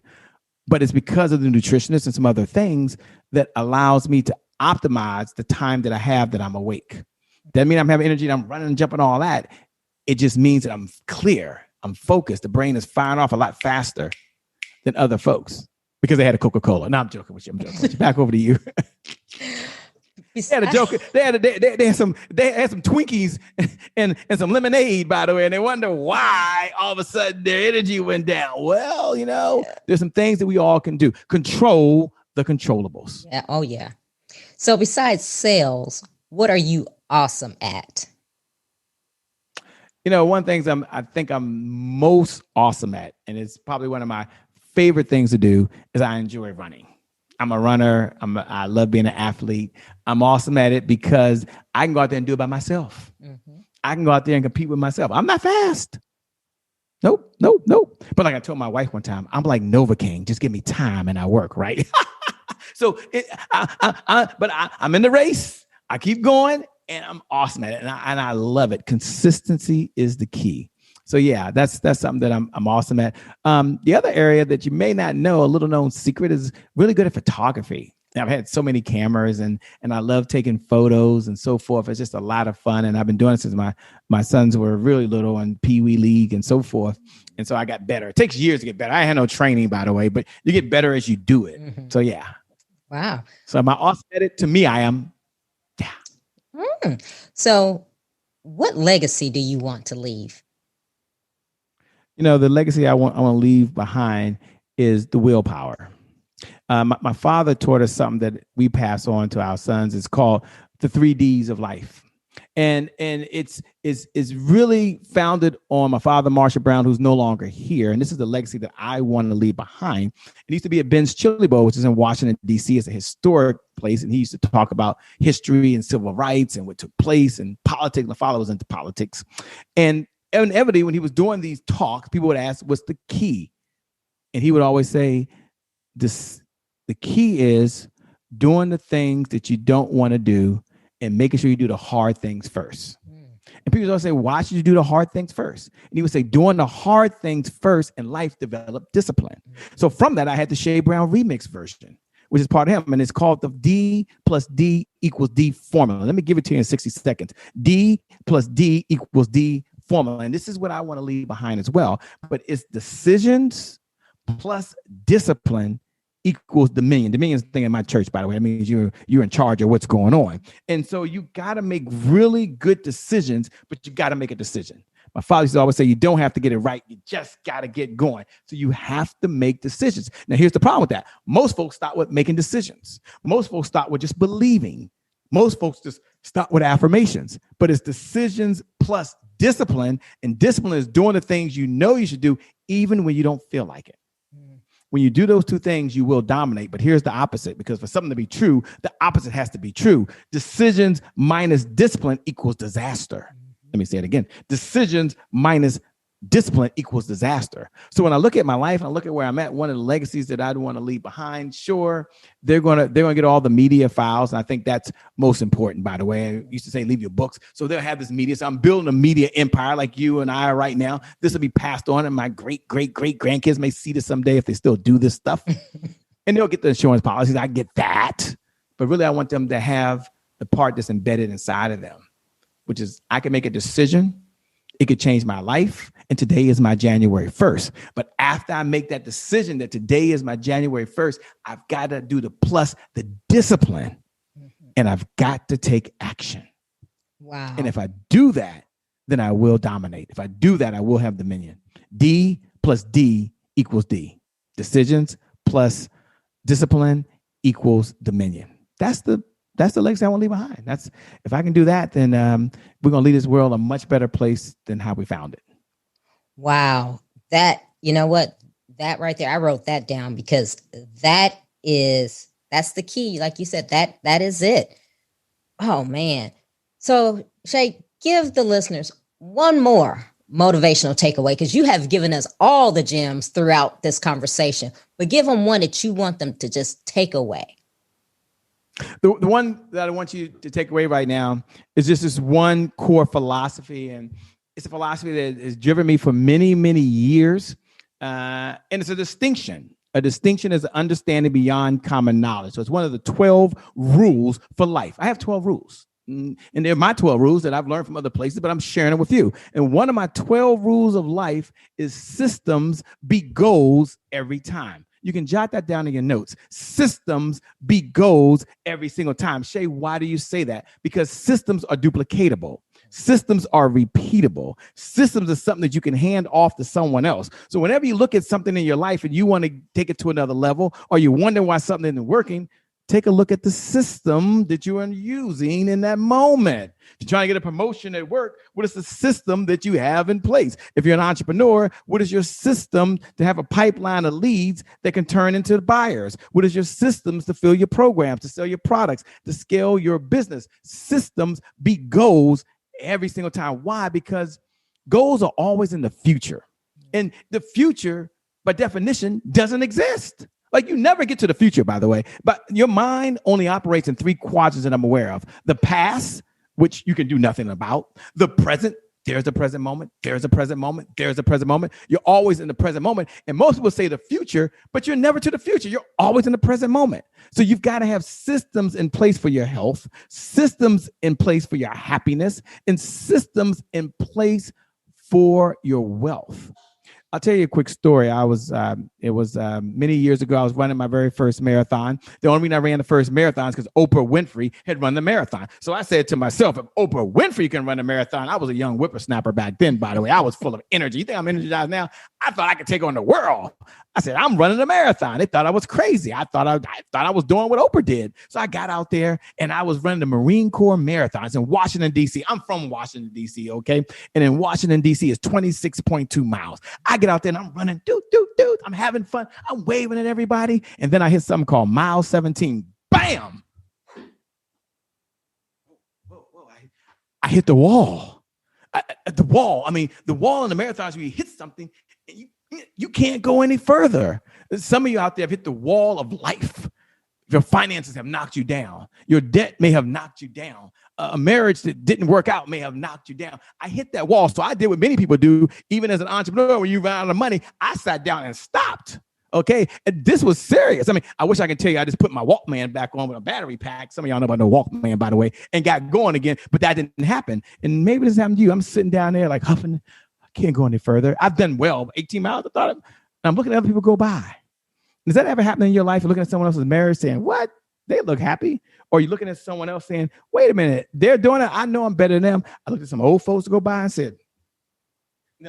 But it's because of the nutritionist and some other things that allows me to optimize the time that I have that I'm awake. Doesn't mean I'm having energy and I'm running and jumping, all that. It just means that I'm clear, I'm focused. The brain is firing off a lot faster than other folks because they had a Coca-Cola. No, I'm joking with you. Back over to you. They had a joke. They had some Twinkies and some lemonade, by the way, and they wonder why all of a sudden their energy went down. Well, there's some things that we all can do. Control the controllables. Yeah. Oh, yeah. So besides sales, what are you awesome at? One thing I think I'm most awesome at, and it's probably one of my favorite things to do, is I enjoy running. I'm a runner. I love being an athlete. I'm awesome at it because I can go out there and do it by myself. Mm-hmm. I can go out there and compete with myself. I'm not fast. Nope. But like I told my wife one time, I'm like Novocaine. Just give me time and I work, right? So I'm in the race. I keep going and I'm awesome at it. And I love it. Consistency is the key. So yeah, that's something that I'm awesome at. The other area that you may not know, a little known secret, is really good at photography. I've had so many cameras and I love taking photos and so forth. It's just a lot of fun. And I've been doing it since my sons were really little and Pee Wee League and so forth. And so I got better. It takes years to get better. I had no training, by the way, but you get better as you do it. Mm-hmm. So yeah. Wow. So am I awesome at it? To me, I am. Yeah. So what legacy do you want to leave? The legacy I want to leave behind is the willpower. My father taught us something that we pass on to our sons. It's called the 3 Ds of life. And it's really founded on my father, Marshall Brown, who's no longer here. And this is the legacy that I want to leave behind. It used to be at Ben's Chili Bowl, which is in Washington, D.C. It's a historic place. And he used to talk about history and civil rights and what took place and politics. My father was into politics. And inevitably, when he was doing these talks, people would ask, what's the key? And he would always say, the key is doing the things that you don't want to do and making sure you do the hard things first. And people always say, why should you do the hard things first? And he would say, doing the hard things first in life develop discipline. So from that, I had the Shay Brown remix version, which is part of him. And it's called the D plus D equals D formula. Let me give it to you in 60 seconds. D plus D equals D formula. And this is what I want to leave behind as well. But it's decisions plus discipline equals dominion. Dominion is the thing in my church, by the way. That means you're in charge of what's going on. And so you got to make really good decisions, but you got to make a decision. My father used to always say, you don't have to get it right. You just got to get going. So you have to make decisions. Now, here's the problem with that. Most folks start with making decisions. Most folks start with just believing. Most folks just start with affirmations. But it's decisions plus discipline. And discipline is doing the things you know you should do, even when you don't feel like it. When you do those two things, you will dominate. But here's the opposite, because for something to be true, the opposite has to be true. Decisions minus discipline equals disaster. Let me say it again. Decisions minus discipline equals disaster. So when I look at my life and I look at where I'm at, one of the legacies that I want to leave behind, sure, they're gonna get all the media files. And I think that's most important, by the way. I used to say leave your books. So they'll have this media. So I'm building a media empire like you and I are right now. This will be passed on, and my great grandkids may see this someday if they still do this stuff. And they'll get the insurance policies. I get that. But really, I want them to have the part that's embedded inside of them, which is I can make a decision. It could change my life. And today is my January 1st. But after I make that decision that today is my January 1st, I've got to do the discipline, and I've got to take action. Wow. And if I do that, then I will dominate. If I do that, I will have dominion. D plus D equals D. Decisions plus discipline equals dominion. That's the legacy I want to leave behind. That's, if I can do that, then we're going to leave this world a much better place than how we found it. Wow. That, you know what? That right there, I wrote that down because that's the key. Like you said, that is it. Oh, man. So, Shay, give the listeners one more motivational takeaway, because you have given us all the gems throughout this conversation, but give them one that you want them to just take away. The one that I want you to take away right now is just this one core philosophy. And it's a philosophy that has driven me for many, many years. And it's a distinction. A distinction is understanding beyond common knowledge. So it's one of the 12 rules for life. I have 12 rules. And they're my 12 rules that I've learned from other places, but I'm sharing them with you. And one of my 12 rules of life is systems beat goals every time. You can jot that down in your notes. Systems beat goals every single time. Shay, why do you say that? Because systems are duplicatable. Systems are repeatable. Systems is something that you can hand off to someone else. So whenever you look at something in your life and you want to take it to another level, or you wonder why something isn't working, take a look at the system that you are using in that moment. If you're trying to get a promotion at work, what is the system that you have in place? If you're an entrepreneur, what is your system to have a pipeline of leads that can turn into buyers? What is your systems to fill your programs, to sell your products, to scale your business? Systems beat goals every single time. Why? Because goals are always in the future. And the future, by definition, doesn't exist. Like, you never get to the future, by the way, but your mind only operates in 3 quadrants that I'm aware of. The past, which you can do nothing about. The present, there's the present moment. There's a present moment. There's a present moment. You're always in the present moment. And most people say the future, but you're never to the future. You're always in the present moment. So you've got to have systems in place for your health, systems in place for your happiness, and systems in place for your wealth. I'll tell you a quick story. It was many years ago. I was running my very first marathon. The only reason I ran the first marathon is because Oprah Winfrey had run the marathon. So I said to myself, if Oprah Winfrey can run a marathon, I was a young whippersnapper back then, by the way. I was full of energy. You think I'm energized now? I thought I could take on the world. I said, I'm running a marathon. They thought I was crazy. I thought I was doing what Oprah did. So I got out there and I was running the Marine Corps marathons in Washington, D.C. I'm from Washington, D.C., okay? And in Washington, D.C. is 26.2 miles. I get out there and I'm running, dude. I'm having fun. I'm waving at everybody. And then I hit something called mile 17. Bam! Whoa. I hit the wall. The wall in the marathons where you hit something and you can't go any further. Some of you out there have hit the wall of life. Your finances have knocked you down. Your debt may have knocked you down. A marriage that didn't work out may have knocked you down. I hit that wall. So I did what many people do, even as an entrepreneur. When you run out of money, I sat down and stopped. Okay. And this was serious. I wish I could tell you I just put my Walkman back on with a battery pack. Some of y'all know about the Walkman, by the way, and got going again, but that didn't happen. And maybe this happened to you. I'm sitting down there like huffing. I can't go any further. I've done well, 18 miles. I'm looking at other people go by. Does that ever happen in your life? You're looking at someone else's marriage saying, what? They look happy. Or you're looking at someone else saying, wait a minute, they're doing it. I know I'm better than them. I looked at some old folks go by and said,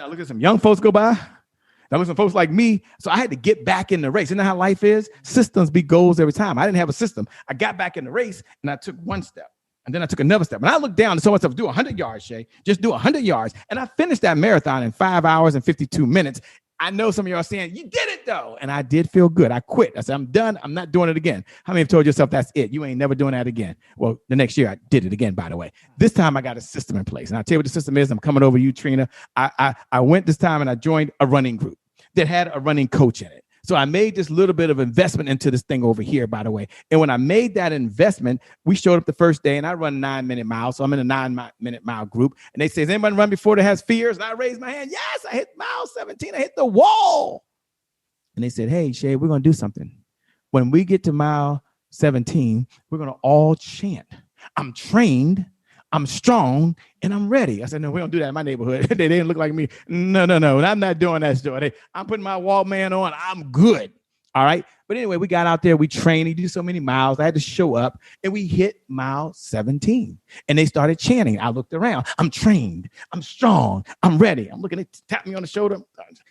I look at some young folks go by. I look at some folks like me. So I had to get back in the race. You know how life is? Systems beat goals every time. I didn't have a system. I got back in the race and I took one step. And then I took another step. And I looked down and told myself, do 100 yards, Shay. Just do 100 yards. And I finished that marathon in 5 hours and 52 minutes. I know some of y'all are saying, you did it though. And I did feel good. I quit. I said, I'm done. I'm not doing it again. How many have told yourself that's it? You ain't never doing that again. Well, the next year I did it again, by the way. This time I got a system in place. And I'll tell you what the system is. I'm coming over you, Trina. I went this time and I joined a running group that had a running coach in it. So I made this little bit of investment into this thing over here, by the way. And when I made that investment, we showed up the first day and I run 9-minute miles. So I'm in a 9-minute mile group. And they say, has anybody run before that has fears? And I raised my hand. Yes, I hit mile 17. I hit the wall. And they said, hey, Shay, we're going to do something. When we get to mile 17, we're going to all chant. I'm trained, I'm strong, and I'm ready. I said, no, we don't do that in my neighborhood. They didn't look like me. No. I'm not doing that story. I'm putting my Walkman on. I'm good. All right. But anyway, we got out there. We trained. You do so many miles. I had to show up. And we hit mile 17. And they started chanting. I looked around. I'm trained. I'm strong. I'm ready. I'm looking. They tap me on the shoulder.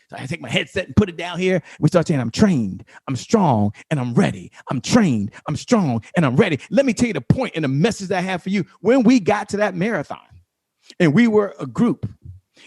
So I take my headset and put it down here. We start saying, I'm trained. I'm strong. And I'm ready. I'm trained. I'm strong. And I'm ready. Let me tell you the point and the message that I have for you. When we got to that marathon and we were a group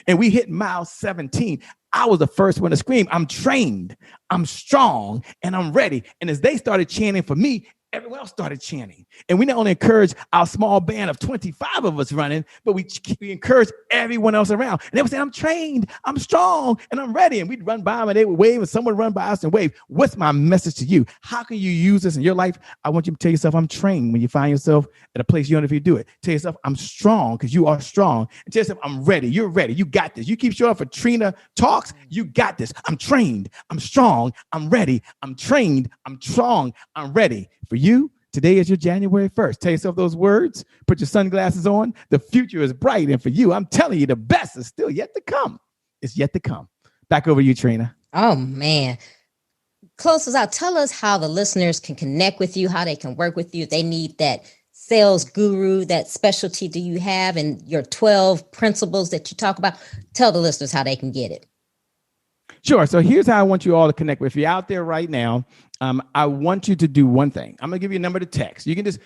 and we hit mile 17, I was the first one to scream, I'm trained, I'm strong, and I'm ready. And as they started chanting for me, everyone else started chanting. And we not only encouraged our small band of 25 of us running, but we encouraged everyone else around. And they would say, I'm trained, I'm strong, and I'm ready. And we'd run by them and they would wave, and someone would run by us and wave. What's my message to you? How can you use this in your life? I want you to tell yourself, I'm trained. When you find yourself at a place you don't know if you do it, tell yourself, I'm strong, because you are strong. And tell yourself, I'm ready. You're ready. You got this. You keep showing up for Trina Talks. You got this. I'm trained. I'm strong. I'm ready. I'm trained. I'm strong. I'm ready. For you, today is your January 1st. Tell yourself those words. Put your sunglasses on. The future is bright. And for you, I'm telling you, the best is still yet to come. It's yet to come. Back over to you, Trina. Oh, man. Close us out. Tell us how the listeners can connect with you, how they can work with you. If they need that sales guru, that specialty do you have, and your 12 principles that you talk about, tell the listeners how they can get it. Sure. So here's how I want you all to connect with. If you're out there right now, I want you to do one thing. I'm going to give you a number to text. You can just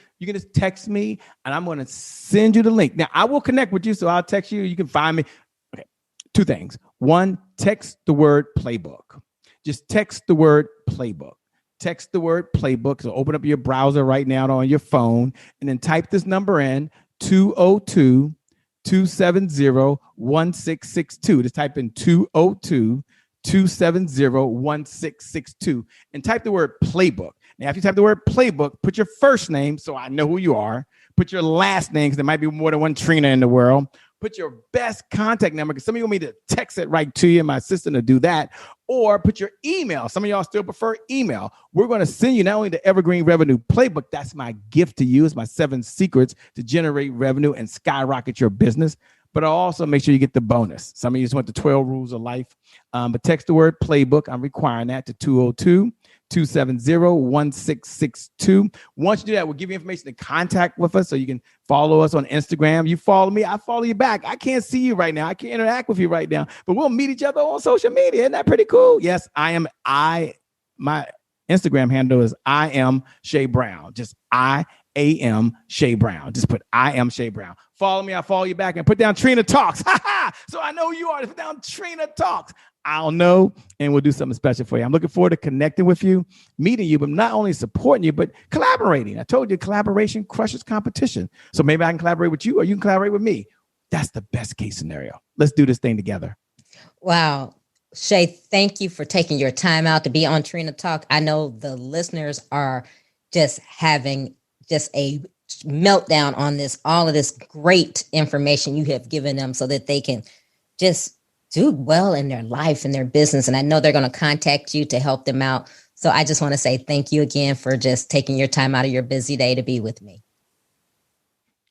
text me, and I'm going to send you the link. Now, I will connect with you, so I'll text you. You can find me. Okay. 2 things. 1, text the word playbook. Just text the word playbook. Text the word playbook. So open up your browser right now on your phone, and then type this number in, 202-270-1662. Just type in 202-270-1662 and type the word playbook. Now, if you type the word playbook, put your first name so I know who you are. Put your last name, because there might be more than one Trina in the world. Put your best contact number, because some of you want me to text it right to you. My assistant will do that. Or put your email. Some of y'all still prefer email. We're going to send you not only the Evergreen Revenue Playbook. That's my gift to you. It's my 7 secrets to generate revenue and skyrocket your business. But I'll also make sure you get the bonus. Some of you just want the 12 rules of life. But text the word playbook. I'm requiring that to 202-270-1662. Once you do that, we'll give you information to contact with us, so you can follow us on Instagram. You follow me, I follow you back. I can't see you right now. I can't interact with you right now, but we'll meet each other on social media. Isn't that pretty cool? Yes, my Instagram handle is I am Shay Brown. Just I am Shay Brown. Just put I am Shay Brown. Follow me, I'll follow you back, and put down Trina Talks. So I know who you are. Just put down Trina Talks. I'll know, and we'll do something special for you. I'm looking forward to connecting with you, meeting you, but not only supporting you, but collaborating. I told you collaboration crushes competition. So maybe I can collaborate with you, or you can collaborate with me. That's the best case scenario. Let's do this thing together. Wow. Shay, thank you for taking your time out to be on Trina Talk. I know the listeners are just having just a meltdown on this, all of this great information you have given them, so that they can just do well in their life and their business. And I know they're going to contact you to help them out. So I just want to say thank you again for just taking your time out of your busy day to be with me.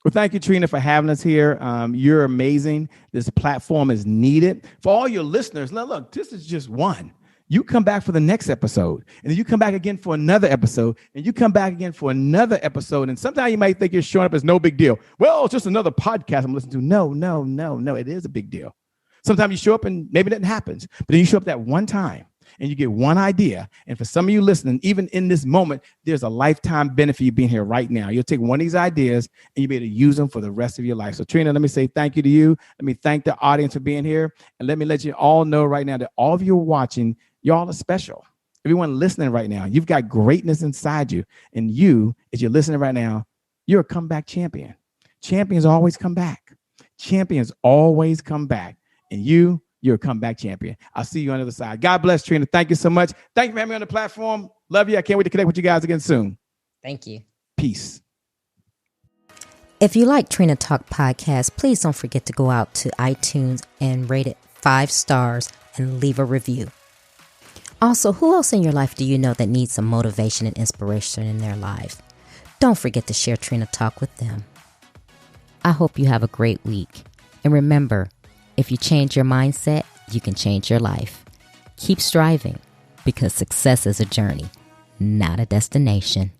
Well, thank you, Trina, for having us here. You're amazing. This platform is needed. For all your listeners, now look, this is just one. you come back for the next episode, and then you come back again for another episode, and you come back again for another episode. And sometimes you might think you're showing up as no big deal. Well, it's just another podcast I'm listening to. No. It is a big deal. Sometimes you show up and maybe nothing happens, but then you show up that one time and you get one idea. And for some of you listening, even in this moment, there's a lifetime benefit of being here right now. You'll take one of these ideas and you'll be able to use them for the rest of your life. So Trina, let me say thank you to you. Let me thank the audience for being here. And let me let you all know right now that all of you watching, y'all are special. Everyone listening right now, you've got greatness inside you. And you, as you're listening right now, you're a comeback champion. Champions always come back. Champions always come back. And you're a comeback champion. I'll see you on the other side. God bless, Trina. Thank you so much. Thank you for having me on the platform. Love you. I can't wait to connect with you guys again soon. Thank you. Peace. If you like Trina Talk Podcast, please don't forget to go out to iTunes and rate it 5 stars and leave a review. Also, who else in your life do you know that needs some motivation and inspiration in their life? Don't forget to share Trina Talk with them. I hope you have a great week. And remember, if you change your mindset, you can change your life. Keep striving, because success is a journey, not a destination.